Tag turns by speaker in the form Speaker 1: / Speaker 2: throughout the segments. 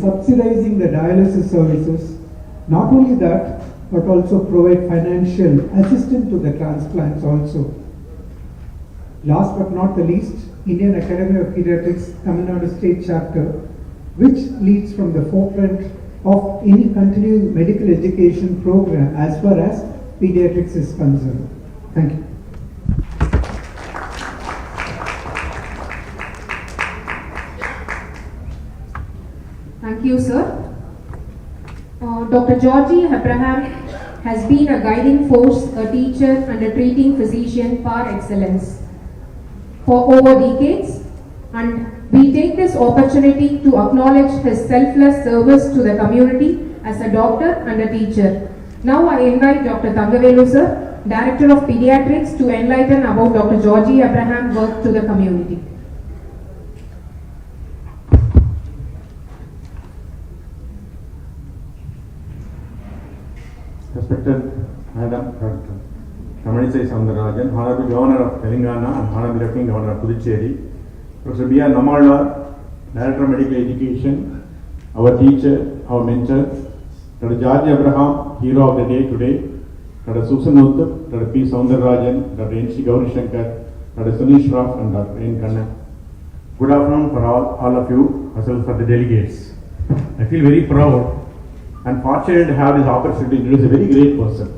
Speaker 1: subsidizing the dialysis services. Not only that, but also provide financial assistance to the transplants also. Last but not the least, Indian Academy of Pediatrics Tamil Nadu State Chapter, which leads from the forefront of any continuing medical education program as far as pediatrics is concerned. Thank you.
Speaker 2: Thank you, sir. Dr. Georgie Abraham has been a guiding force, a teacher and a treating physician par excellence for over decades, and we take this opportunity to acknowledge his selfless service to the community as a doctor and a teacher. Now I invite Dr. Thangavelu sir, Director of Pediatrics, to enlighten about Dr. Georgie Abraham's work to the community.
Speaker 3: Respected Madam Tamil Soundarajan, Honorable Governor of Telangana and Honorable Lieutenant Governor of Puducherry, Professor B.R. Namalla, Director of Medical Education, our teacher, our mentor, Dr. Georgie Abraham, hero of the day today, Dr. Susan Uthup, Dr. P. Soundarajan, Dr. N.C. Gauri Shankar, Dr. Sunil Shroff and Dr. N. Kannan. Good afternoon for all of you, as well as for the delegates. I feel very proud and fortunate to have this opportunity to introduce a very great person.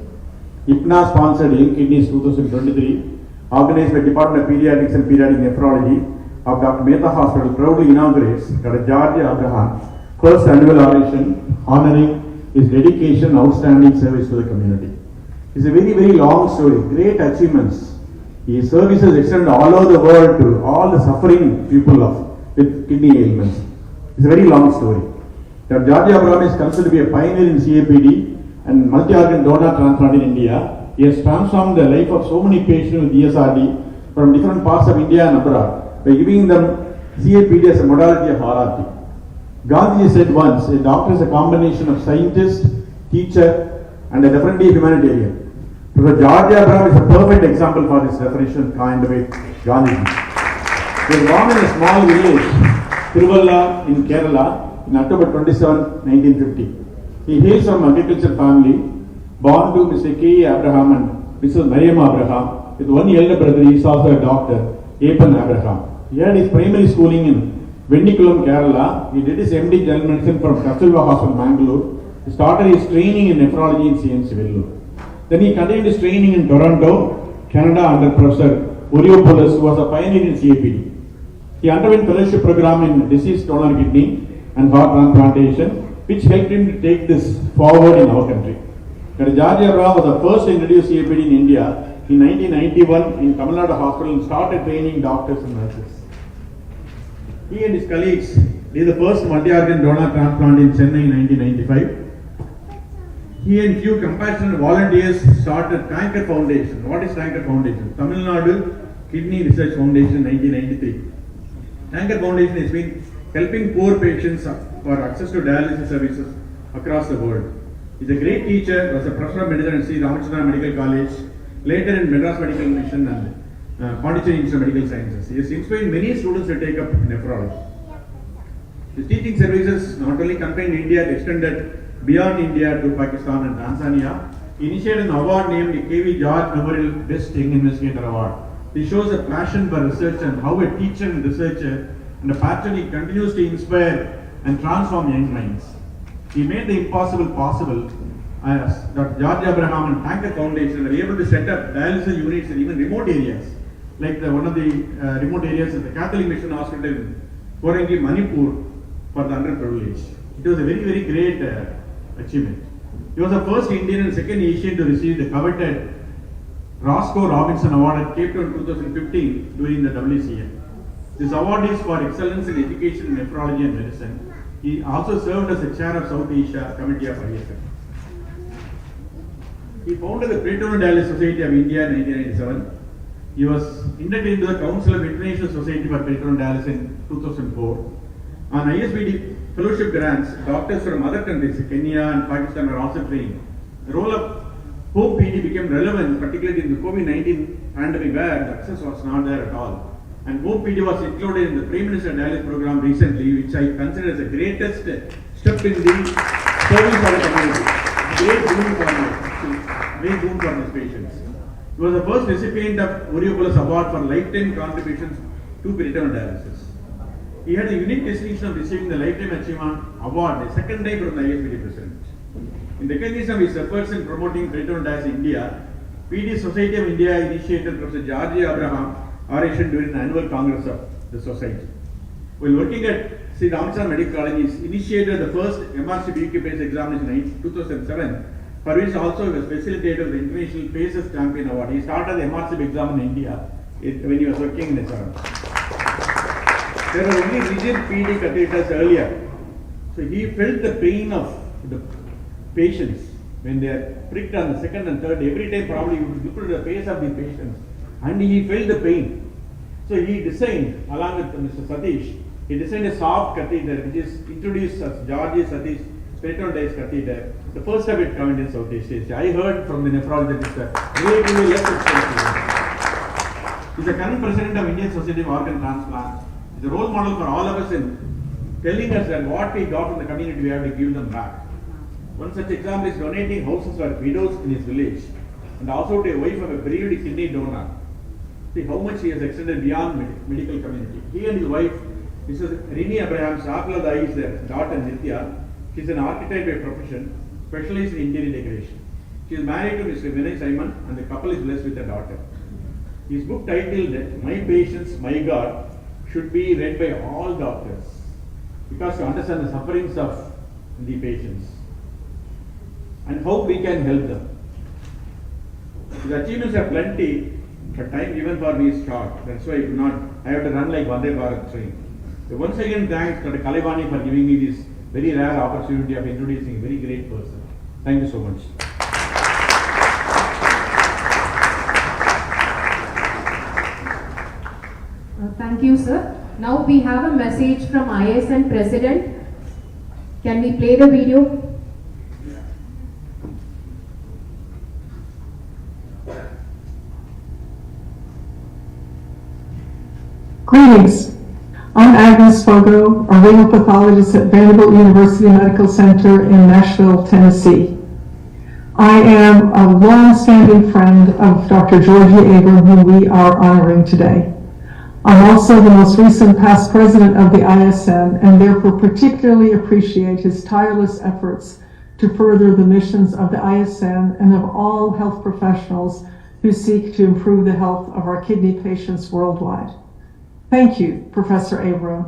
Speaker 3: IPNA sponsored Young Kidneys 2023, organized by Department of Pediatrics and Pediatric Nephrology of Dr. Mehta Hospital, proudly inaugurates Dr. Georgie Abraham first annual oration honoring his dedication and outstanding service to the community. It's a very, very long story, great achievements. His services extend all over the world to all the suffering people with kidney ailments. It's a very long story. Dr. Georgie Abraham is considered to be a pioneer in CAPD and multi-organ donor transplant in India. He has transformed the life of so many patients with ESRD from different parts of India and abroad by giving them CAPD as a modality of RRT. Gandhi said once, a doctor is a combination of scientist, teacher, and a definitely humanitarian. Professor Georgie Abraham is a perfect example for this definition coined by Gandhi. He was born in a small village, Tiruvalla in Kerala, in October 27, 1950. He hails from an agriculture family, born to Mr. K. Abraham and Mrs. Mariam Abraham, with one elder brother. He is also a doctor, Apan Abraham. He had his primary schooling in Vendikulam, Kerala. He did his MD General Medicine from Kasturba Hospital, Mangalore. He started his training in nephrology in CNC Vellore. Then he continued his training in Toronto, Canada under Professor Uriopoulos, who was a pioneer in CAPD. He underwent fellowship program in diseased donor kidney and heart transplantation, which helped him to take this forward in our country. Dr. Georgie Abraham was the first to introduce CAPD in India in 1991 in Tamil Nadu Hospital and started training doctors and nurses. He and his colleagues did the first multi-organ donor transplant in Chennai in 1995. He and few compassionate volunteers started Tanker Foundation. What is Tanker Foundation? Tamil Nadu Kidney Research Foundation in 1993. Tanker Foundation has been helping poor patients for access to dialysis services across the world. He's a great teacher, was a professor of medicine at Sri Ramachandra Medical College, later in Madras Medical Mission and Pondicherry Institute of Medical Sciences. He has inspired many students to take up nephrology. His teaching services not only confined India, they extended beyond India to Pakistan and Tanzania. He initiated an award named the K.V. George Memorial Best Young Investigator Award. This shows a passion for research and how a teacher and researcher and a passion he continues to inspire and transform young minds. He made the impossible possible as Dr. Georgie Abraham and Tanker Foundation were able to set up dialysis units in even remote areas. Like one of the remote areas is the Catholic Mission Hospital in Korangi, Manipur for the underprivileged. It was a very, very great achievement. He was the first Indian and second Asian to receive the coveted Roscoe Robinson Award at Cape Town 2015 during the WCM. This award is for excellence in education, nephrology and medicine. He also served as the chair of South Asia Committee of ISF. He founded the Peritoneal Dialysis Society of India in 1997. He was inducted into the Council of International Society for Peritoneal Dialysis in 2004. On ISBD fellowship grants, doctors from other countries, Kenya and Pakistan, are also trained. The role of home PD became relevant, particularly in the COVID-19 pandemic, where the access was not there at all. And home PD was included in the Prime Minister Dialysis program recently, which I consider as the greatest step in the service of the community. Great boon for me, great boon for these patients. He was the first recipient of Oriopolis Award for lifetime contributions to peritoneal dialysis. He had the unique distinction of receiving the Lifetime Achievement Award the second time from the ISPD President. In recognition of his efforts in promoting peritoneal dialysis in India, PD Society of India initiated Professor George Abraham oration during the annual Congress of the Society. While working at Sri Ramachandra Medical College, he initiated the first MRC BQ-based examination in 2007, for which also he was facilitated the International Paces Champion Award. He started the MRC exam in India when he was working in HR. There were only rigid PD catheters earlier. So he felt the pain of the patients when they are pricked on the second and third. Every time probably he would look at the face of the patients and he felt the pain. So he designed, along with Mr. Satish, he designed a soft catheter which is introduced as George Satish peritoneal dialysis catheter, the first of it coming in Southeast Asia. I heard from the nephrologist it's a relatively less expensive. He is the current president of Indian Society of Organ Transplant. He is a role model for all of us in telling us that what we got from the community we have to give them back. One such example is donating houses for widows in his village and also to a wife of a bereaved kidney donor. See how much he has extended beyond medical community. He and his wife, Mrs. Rini Abraham Saklada is their daughter Nitya. She is an architect by profession, specialized in interior decoration. She is married to Mr. Vinay Simon and the couple is blessed with a daughter. His book titled My Patients, My God should be read by all doctors because to understand the sufferings of the patients and how we can help them. His achievements are plenty, but time given for me is short. That's why I have to run like Vande Bharat train. So once again, thanks Dr. Kalivani for giving me this very rare opportunity of introducing a very great person. Thank you so much.
Speaker 2: Thank you, sir. Now we have a message from ISN President. Can we play the video?
Speaker 4: Greetings. I'm Agnes Fogo, a renal pathologist at Vanderbilt University Medical Center in Nashville, Tennessee. I am a long-standing friend of Dr. Georgie Abram, whom we are honoring today. I'm also the most recent past president of the ISN and therefore particularly appreciate his tireless efforts to further the missions of the ISN and of all health professionals who seek to improve the health of our kidney patients worldwide. Thank you, Professor Abram,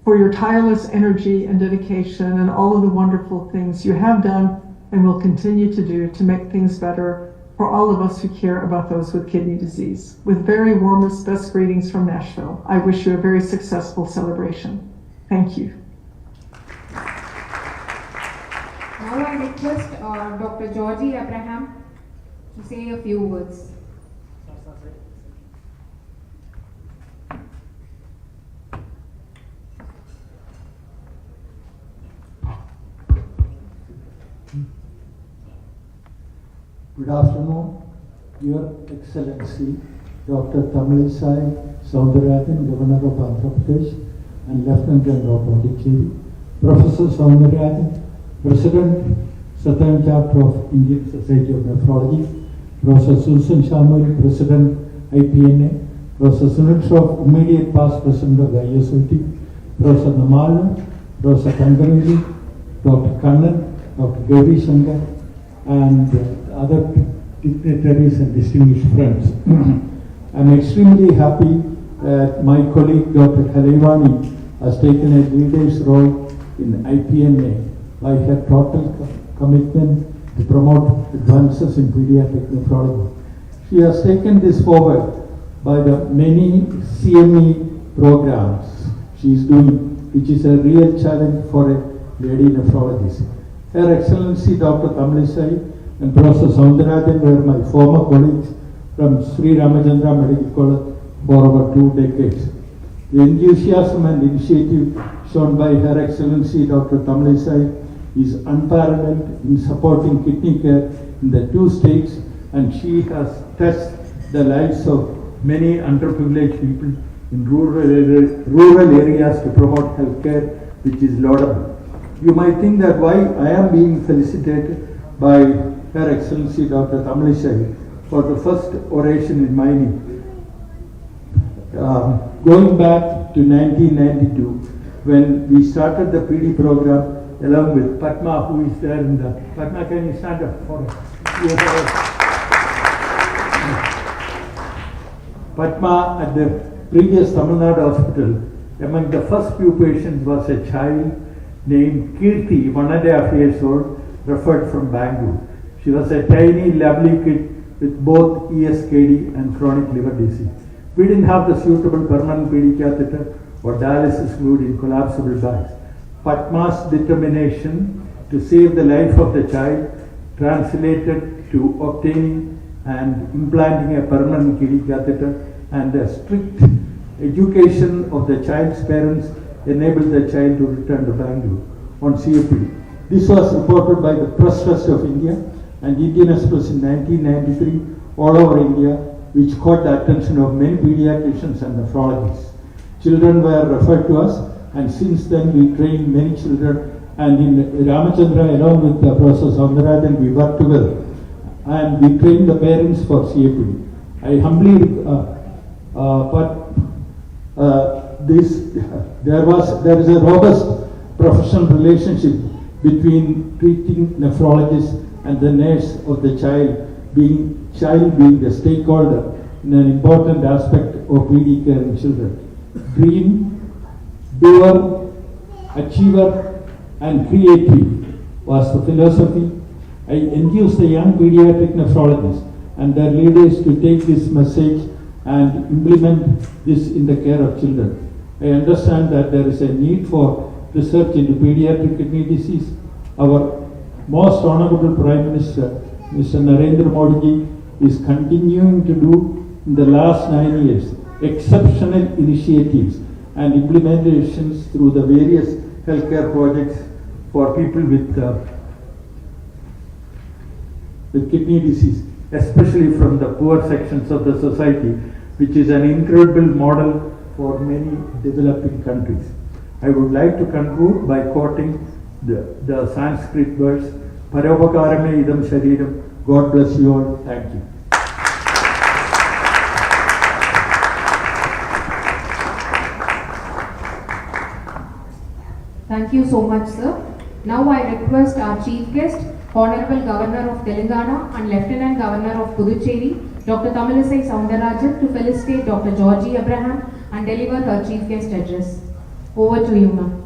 Speaker 4: for your tireless energy and dedication and all of the wonderful things you have done and will continue to do to make things better for all of us who care about those with kidney disease. With very warmest, best greetings from Nashville. I wish you a very successful celebration. Thank you.
Speaker 2: Now I request Dr. Georgie Abraham to say a few words.
Speaker 5: Good afternoon, Your Excellency, Dr. Tamil Soundararajan, Governor of Andhra Pradesh and Lieutenant General of Pondicherry, Professor Soundararajan, President, Southern Chapter of Indian Society of Nephrology, Professor Susan Shamul, President, IPNA, Professor Sunil Shroff, immediate past President of the ISOT, Professor Namala, Professor Kangareli, Dr. Kannan, Dr. Gauri Shankar, and other dignitaries and distinguished friends. I'm extremely happy that my colleague Dr. Kalivani has taken a leader's role in IPNA by her total commitment to promote advances in pediatric nephrology. She has taken this forward by the many CME programs she is doing, which is a real challenge for a lady nephrologist. Her Excellency Dr. Tamilisai and Professor Soundararajan were my former colleagues from Sri Ramachandra Medical College for over 2 decades. The enthusiasm and initiative shown by Her Excellency Dr. Tamilisai is unparalleled in supporting kidney care in the 2 states, and she has touched the lives of many underprivileged people in rural areas to promote healthcare, which is laudable. You might think that why I am being felicitated by Her Excellency Dr. Tamilisai for the first oration in Maini. Going back to 1992, when we started the PD program along with Padma, who is there in the... Padma, can you stand up for us? Padma, at the previous Tamil Nadu hospital, among the first few patients was a child named Kirti, 1.5 years old, referred from Bangalore. She was a tiny, lovely kid with both ESKD and chronic liver disease. We didn't have the suitable permanent PD catheter or dialysis fluid in collapsible bags. Padma's determination to save the life of the child translated to obtaining and implanting a permanent kidney catheter, and a strict education of the child's parents enabled the child to return to Bangalore on COPD. This was reported by the Press Trust of India and Indian Express in 1993 all over India, which caught the attention of many pediatricians and nephrologists. Children were referred to us, and since then we trained many children, and in Ramachandra along with Professor Soundarajan we worked together, and we trained the parents for COPD. I humbly there is a robust professional relationship between treating nephrologist and the nurse of the child being the stakeholder in an important aspect of PD care in children. Dream, doer, achiever, and creative was the philosophy. I induced the young pediatric nephrologists and their leaders to take this message and implement this in the care of children. I understand that there is a need for research into pediatric kidney disease. Our most honorable Prime Minister, Mr. Narendra Modi, is continuing to do in the last 9 years exceptional initiatives and implementations through the various healthcare projects for people with kidney disease, especially from the poor sections of the society, which is an incredible model for many developing countries. I would like to conclude by quoting the Sanskrit verse, Paropakarame idam shariram. God bless you all. Thank you.
Speaker 2: Thank you so much, sir. Now I request our chief guest, Honorable Governor of Telangana and Lieutenant Governor of Puducherry, Dr. Tamilisai Soundarajan, to felicitate Dr. Georgie Abraham and deliver her chief guest address. Over to you, ma'am.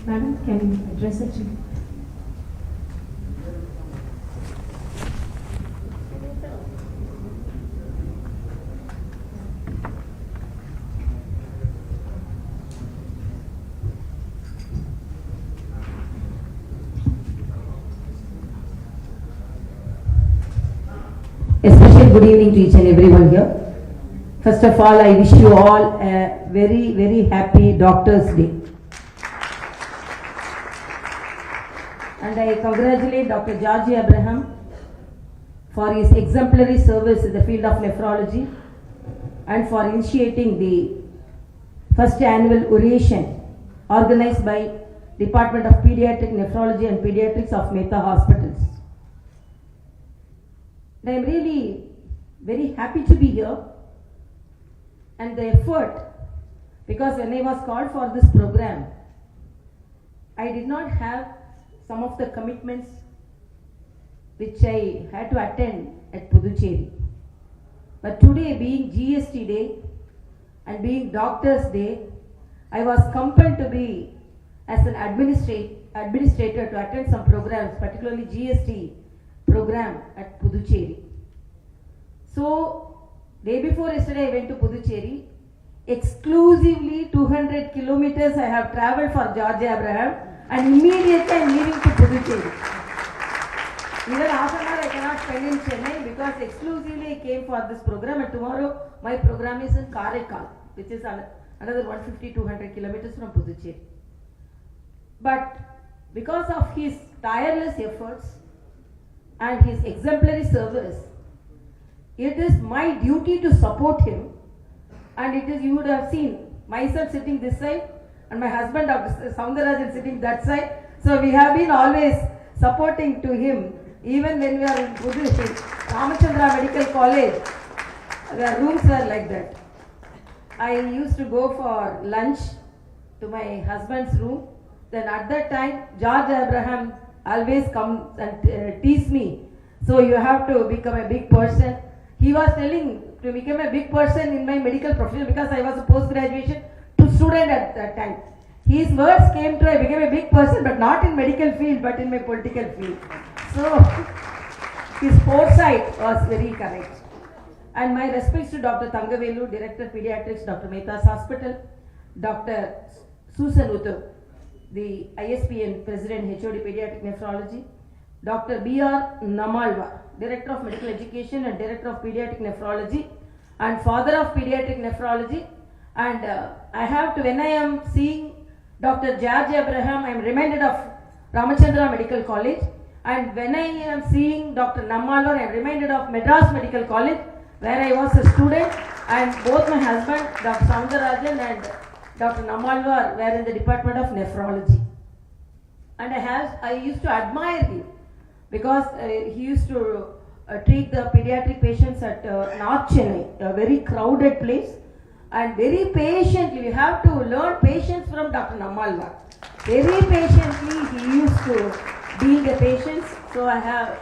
Speaker 2: Madam, can you address the chief?
Speaker 6: special good evening to each and everyone here. First of all, I wish you all a very, very happy Doctor's Day. And I congratulate Dr. George Abraham for his exemplary service in the field of nephrology and for initiating the first annual oration organized by Department of Pediatric Nephrology and Pediatrics of Mehta Hospitals. And I am really very happy to be here, and the effort, because when I was called for this program, I did not have some of the commitments which I had to attend at Puducherry. But today, being GST Day and being Doctor's Day, I was compelled to be as an administrator to attend some programs, particularly GST program at Puducherry. So, day before yesterday I went to Puducherry. Exclusively 200 kilometers I have travelled for George Abraham, and immediately I am leaving to Puducherry. Even half an hour I cannot spend in Chennai because exclusively I came for this program, and tomorrow my program is in Karaikal, which is another 150-200 kilometers from Puducherry. But because of his tireless efforts and his exemplary service, it is my duty to support him, and it is, you would have seen myself sitting this side and my husband Dr. Soundarajan sitting that side. So we have been always supporting to him, even when we are in Ramachandra Medical College. The rooms were like that. I used to go for lunch to my husband's room. Then at that time, George Abraham always comes and tease me. So you have to become a big person. He was telling to become a big person in my medical profession because I was a post-graduation student at that time. His words came to, I became a big person, but not in medical field, but in my political field. So his foresight was very correct. And my respects to Dr. Thangavelu, Director Pediatrics, Dr. Mehta's Hospital, Dr. Susan Uthu, the ISPN President, HOD Pediatric Nephrology, Dr. B.R. Namalwa, Director of Medical Education and Director of Pediatric Nephrology and Father of Pediatric Nephrology. And I have to, when I am seeing Dr. George Abraham, I am reminded of Ramachandra Medical College. And when I am seeing Dr. Namalwa, I am reminded of Madras Medical College, where I was a student, and both my husband, Dr. Soundarajan and Dr. Namalwa, were in the Department of Nephrology. And I used to admire him because he used to treat the pediatric patients at North Chennai, a very crowded place, and very patiently. You have to learn patience from Dr. Namalwa. Very patiently he used to deal the patients. So I have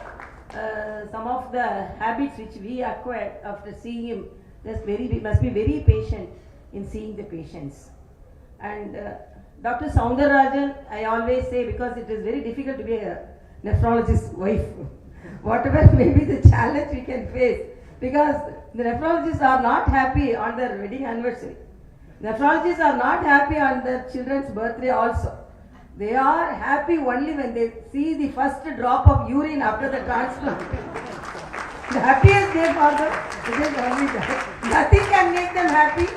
Speaker 6: some of the habits which we acquired after seeing him. We must be very patient in seeing the patients. And Dr. Soundarajan, I always say, because it is very difficult to be a nephrologist's wife. Whatever may be the challenge we can face, because the nephrologists are not happy on their wedding anniversary. Nephrologists are not happy on their children's birthday also. They are happy only when they see the first drop of urine after the transplant. The happiest day for them, it is only that. Nothing can make them happy.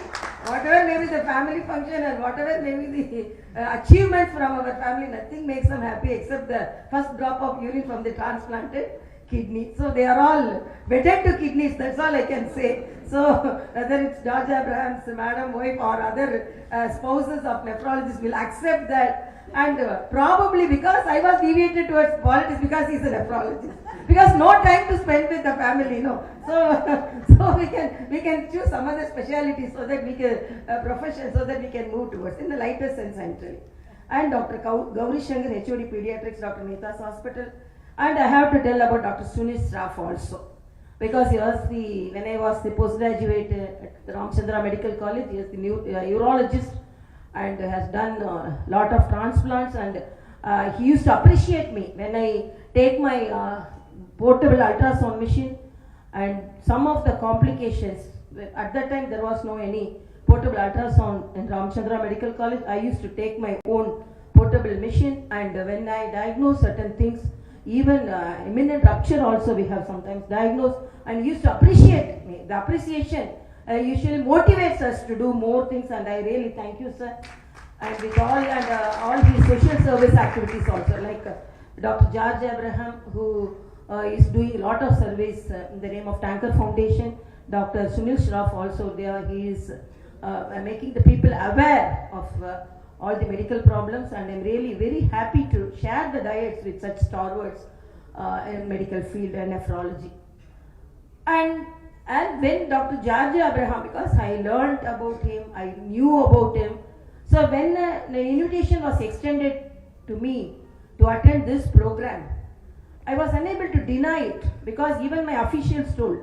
Speaker 6: Whatever may be the family function and whatever may be the achievements from our family, nothing makes them happy except the first drop of urine from the transplanted kidney. So they are all wedded to kidneys, that's all I can say. So whether it's George Abraham's madam, wife or other spouses of nephrologists will accept that. And probably because I was deviated towards politics because he's a nephrologist. Because no time to spend with the family, no. So we can choose some other specialties so that we can profession so that we can move towards in the lighter sense actually. And Dr. Gauri Shankar, HOD Pediatrics, Dr. Mehta's Hospital. And I have to tell about Dr. Sunis Raff also, because he was when I was the postgraduate at the Ramachandra Medical College, he is the urologist and has done a lot of transplants, and he used to appreciate me when I take my portable ultrasound machine and some of the complications. At that time there was no any portable ultrasound in Ramachandra Medical College. I used to take my own portable machine, and when I diagnose certain things, even imminent rupture also we have sometimes diagnosed, and he used to appreciate me. The appreciation usually motivates us to do more things, and I really thank you, sir. And with all these social service activities also, like Dr. George Abraham, who is doing a lot of service in the name of Tanker Foundation. Dr. Sunil Shroff also there, he is making the people aware of all the medical problems, and I'm really very happy to share the diets with such stalwarts in medical field and nephrology. And when Dr. George Abraham, because I learned about him, I knew about him, so when the invitation was extended to me to attend this program, I was unable to deny it, because even my officials told,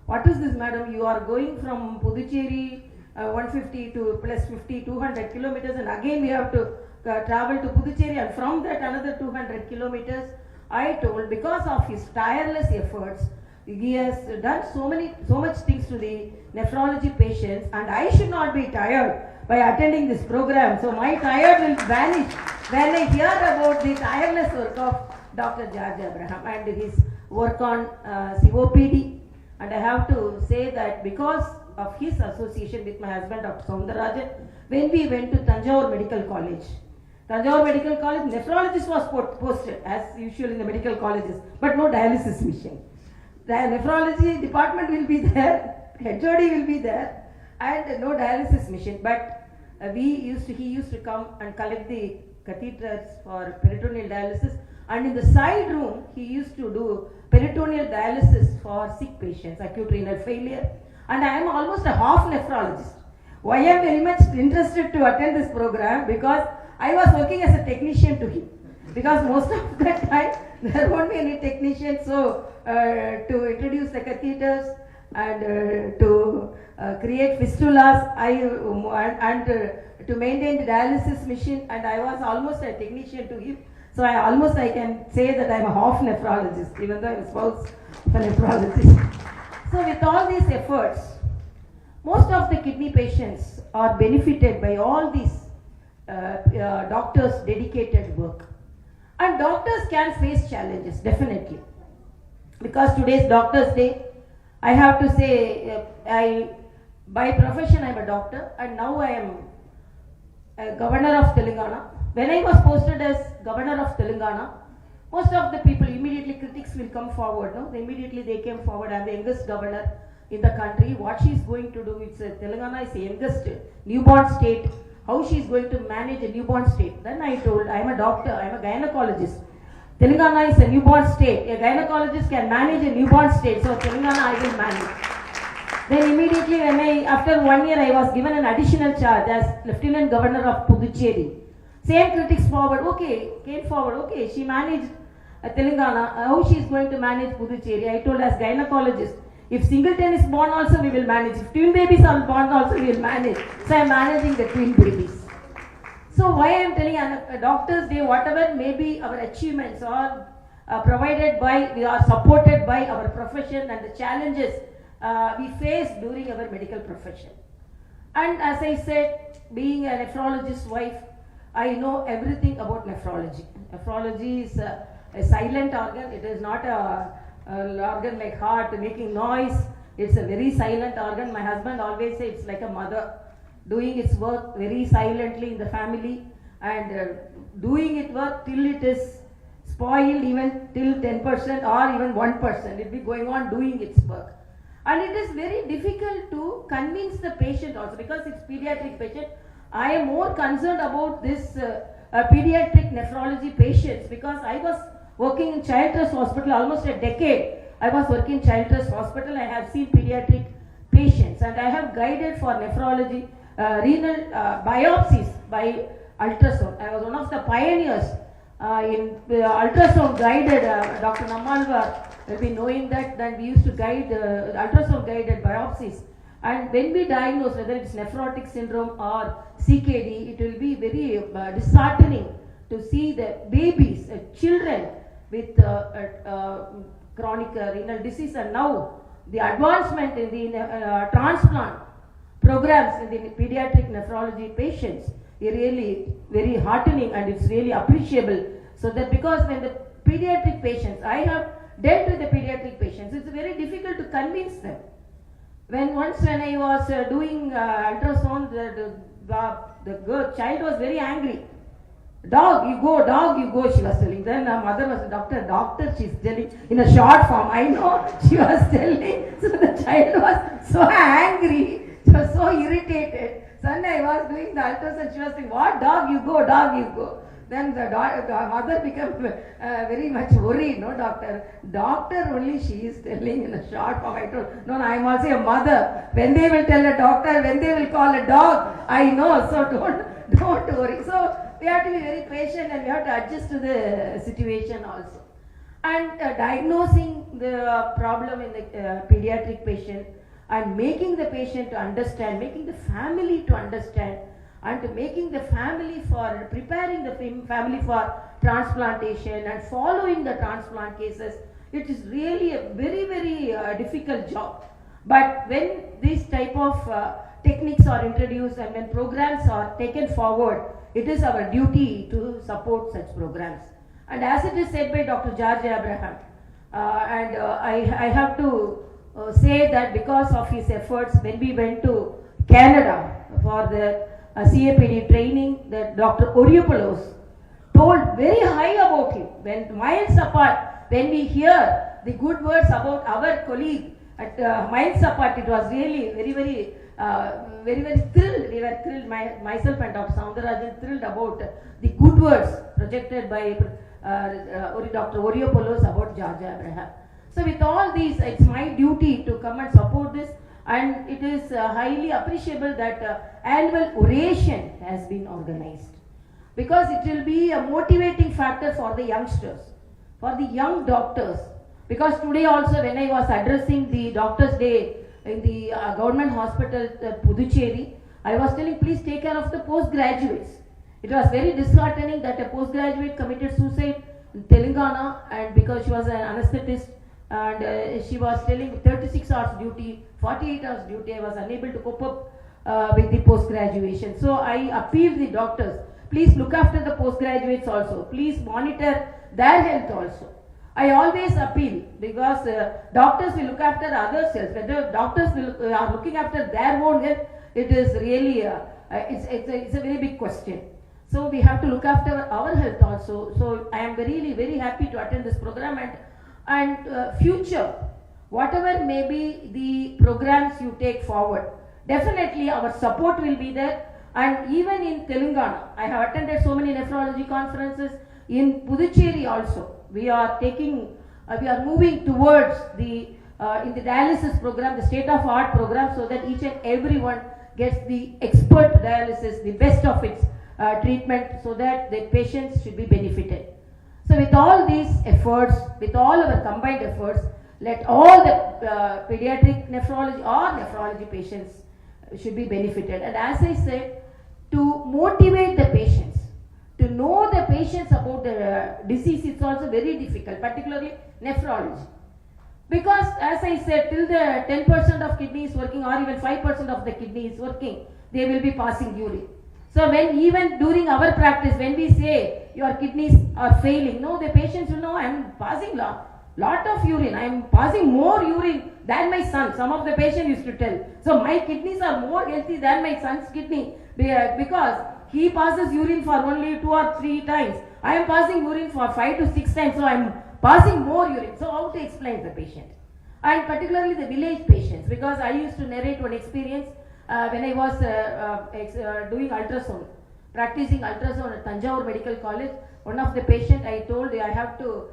Speaker 6: what is this, madam, you are going from Puducherry 150 to plus 50, 200 kilometers, and again we have to travel to Puducherry, and from that another 200 kilometers. I told, because of his tireless efforts, he has done so much things to the nephrology patients, and I should not be tired by attending this program. So my tired will vanish when I hear about the tireless work of Dr. George Abraham and his work on COPD. And I have to say that because of his association with my husband, Dr. Soundarajan, when we went to Tanjore Medical College, nephrologist was posted as usual in the medical colleges, but no dialysis machine. The nephrology department will be there, HOD will be there, and no dialysis machine. But he used to come and collect the catheters for peritoneal dialysis, and in the side room he used to do peritoneal dialysis for sick patients, acute renal failure. And I am almost a half nephrologist. Why I am very much interested to attend this program? Because I was working as a technician to him. Because most of the time there won't be any technician, so to introduce the catheters and to create fistulas, and to maintain the dialysis machine, and I was almost a technician to him. So I can say that I am a half nephrologist, even though I am a spouse of a nephrologist. So with all these efforts, most of the kidney patients are benefited by all these doctors' dedicated work. And doctors can face challenges, definitely. Because today's Doctor's Day, I have to say, by profession I am a doctor, and now I am a governor of Telangana. When I was posted as governor of Telangana, most of the people, immediately critics will come forward. No? Immediately they came forward. I am the youngest governor in the country. What she is going to do, Telangana is the youngest newborn state. How she is going to manage a newborn state? Then I told, I am a doctor, I am a gynecologist. Telangana is a newborn state. A gynecologist can manage a newborn state, so Telangana I will manage. Then immediately after 1 year, I was given an additional charge as Lieutenant Governor of Puducherry. Same critics came forward, she managed Telangana, how she is going to manage Puducherry? I told, as gynecologist, if singleton is born also we will manage. If twin babies are born also we will manage. So I am managing the twin babies. So why I am telling Doctor's Day, whatever may be our achievements are we are supported by our profession and the challenges we face during our medical profession. And as I said, being a nephrologist's wife, I know everything about nephrology. Nephrology is a silent organ. It is not an organ like heart making noise. It's a very silent organ. My husband always says it's like a mother doing its work very silently in the family, and doing its work till it is spoiled, even till 10% or even 1%. It will be going on doing its work. And it is very difficult to convince the patient also, because it's pediatric patient. I am more concerned about this pediatric nephrology patients, because I was working in Child Trust Hospital almost a decade. I was working in Child Trust Hospital. I have seen pediatric patients, and I have guided for nephrology renal biopsies by ultrasound. I was one of the pioneers in ultrasound guided. Dr. Nammalwar will be knowing that we used to guide ultrasound guided biopsies. And when we diagnose whether it's nephrotic syndrome or CKD, it will be very disheartening to see the babies, children with chronic renal disease, and now the advancement in the transplant programs in the pediatric nephrology patients is really very heartening, and it's really appreciable. So that because when the pediatric patients, I have dealt with the pediatric patients. It's very difficult to convince them. When I was doing ultrasound, the child was very angry. Dog, you go, she was telling. Then her mother was, doctor, she's telling in a short form. I know, she was telling. So the child was so angry, she was so irritated. Sunday I was doing the ultrasound, she was saying, what, dog, you go. Then the mother became very much worried, no doctor. Doctor only she is telling in a short form. I told, no, I am also a mother. When they will tell a doctor, when they will call a dog, I know, so don't worry. So we have to be very patient and we have to adjust to the situation also. And diagnosing the problem in the pediatric patient and making the patient to understand, making the family to understand, and making the family for, preparing the family for transplantation and following the transplant cases, it is really a very, very difficult job. But when these type of techniques are introduced and when programs are taken forward, it is our duty to support such programs. And as it is said by Dr. George Abraham, I have to say that because of his efforts, when we went to Canada for the CAPD training, that Dr. Oriopoulos told very high about him. When miles apart, when we hear the good words about our colleague at miles apart, it was really very, very thrilled. We were thrilled, myself and Dr. Soundarajan thrilled about the good words projected by Dr. Oriopoulos about George Abraham. So with all these, it's my duty to come and support this, and it is highly appreciable that annual oration has been organized, because it will be a motivating factor for the youngsters, for the young doctors. Because today also when I was addressing the Doctors' Day in the government hospital Puducherry, I was telling, please take care of the postgraduates. It was very disheartening that a postgraduate committed suicide in Telangana, and because she was an anesthetist and she was telling 36 hours duty, 48 hours duty, I was unable to cope up with the post-graduation. So I appeal the doctors, please look after the postgraduates also, please monitor their health also. I always appeal, because doctors will look after others' health. Whether doctors are looking after their own health, it is really it's a very big question. So we have to look after our health also. So I am really very happy to attend this program, and future, whatever may be the programs you take forward, definitely our support will be there. And even in Telangana, I have attended so many nephrology conferences. In Puducherry also, we are moving towards the in the dialysis program, the state-of-art program, so that each and everyone gets the expert dialysis, the best of its treatment, so that the patients should be benefited. So with all these efforts, with all our combined efforts, let all the pediatric nephrology or nephrology patients should be benefited. And as I said, to motivate the patients, to know the patients about the disease, it's also very difficult, particularly nephrology. Because as I said, till the 10% of kidney is working, or even 5% of the kidney is working, they will be passing urine. So when even during our practice, when we say your kidneys are failing, no, the patients will know I am passing lot of urine. I am passing more urine than my son. Some of the patients used to tell. So my kidneys are more healthy than my son's kidney, because he passes urine for only 2 or 3 times. I am passing urine for 5 to 6 times. So I am passing more urine. So how to explain the patient? And particularly the village patients, because I used to narrate one experience when I was doing ultrasound, practicing ultrasound at Tanjavur Medical College. One of the patients, I told, I have to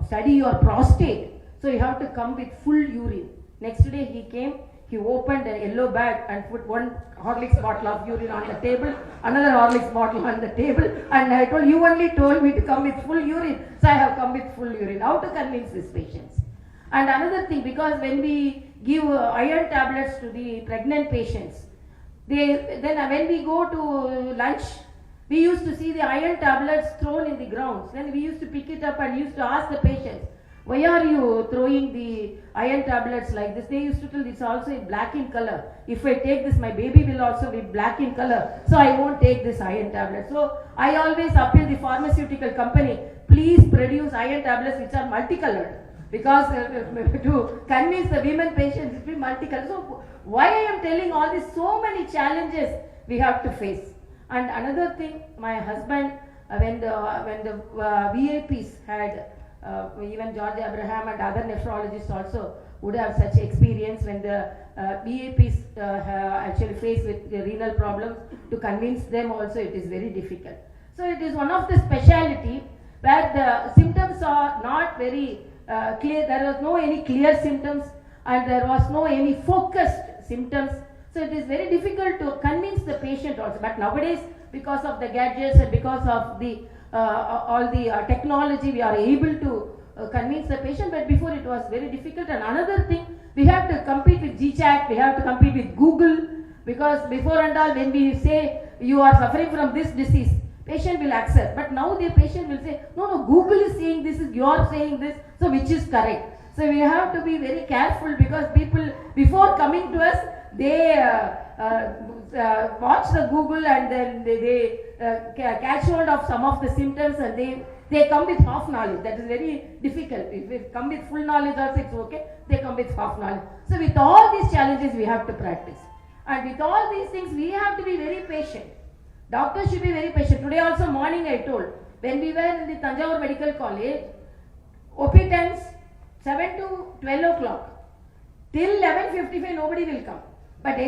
Speaker 6: study your prostate, so you have to come with full urine. Next day he came, he opened a yellow bag and put one Horlicks bottle of urine on the table, another Horlicks bottle on the table, and I told, you only told me to come with full urine, so I have come with full urine. How to convince these patients? And another thing, because when we give iron tablets to the pregnant patients, then when we go to lunch, we used to see the iron tablets thrown in the grounds. Then we used to pick it up and used to ask the patients, why are you throwing the iron tablets like this? They used to tell it's also black in color. If I take this, my baby will also be black in color, so I won't take this iron tablet. So I always appeal the pharmaceutical company, please produce iron tablets which are multicolored, because to convince the women patients it will be multicolored. So why I am telling all this, so many challenges we have to face. And another thing, my husband, when the VIPs had even George Abraham and other nephrologists also would have such experience, when the VIPs actually faced with the renal problems, to convince them also it is very difficult. So it is one of the speciality where the symptoms are not very clear. There was no any clear symptoms and there was no any focused symptoms. So it is very difficult to convince the patient also. But nowadays, because of the gadgets and because of the all the technology, we are able to convince the patient, but before it was very difficult. And another thing, we have to compete with GChat, we have to compete with Google, because before and all, when we say you are suffering from this disease, patient will accept. But now the patient will say, no, Google is saying this, you are saying this, so which is correct? So we have to be very careful, because people, before coming to us, they watch the Google and then they catch hold of some of the symptoms, and they come with half knowledge. That is very difficult. If they come with full knowledge also, it's okay. They come with half knowledge. So with all these challenges, we have to practice. And with all these things, we have to be very patient. Doctors should be very patient. Today also morning I told, when we were in the Tanjavur Medical College, OP times 7 to 12 o'clock. Till 11:55 nobody will come. But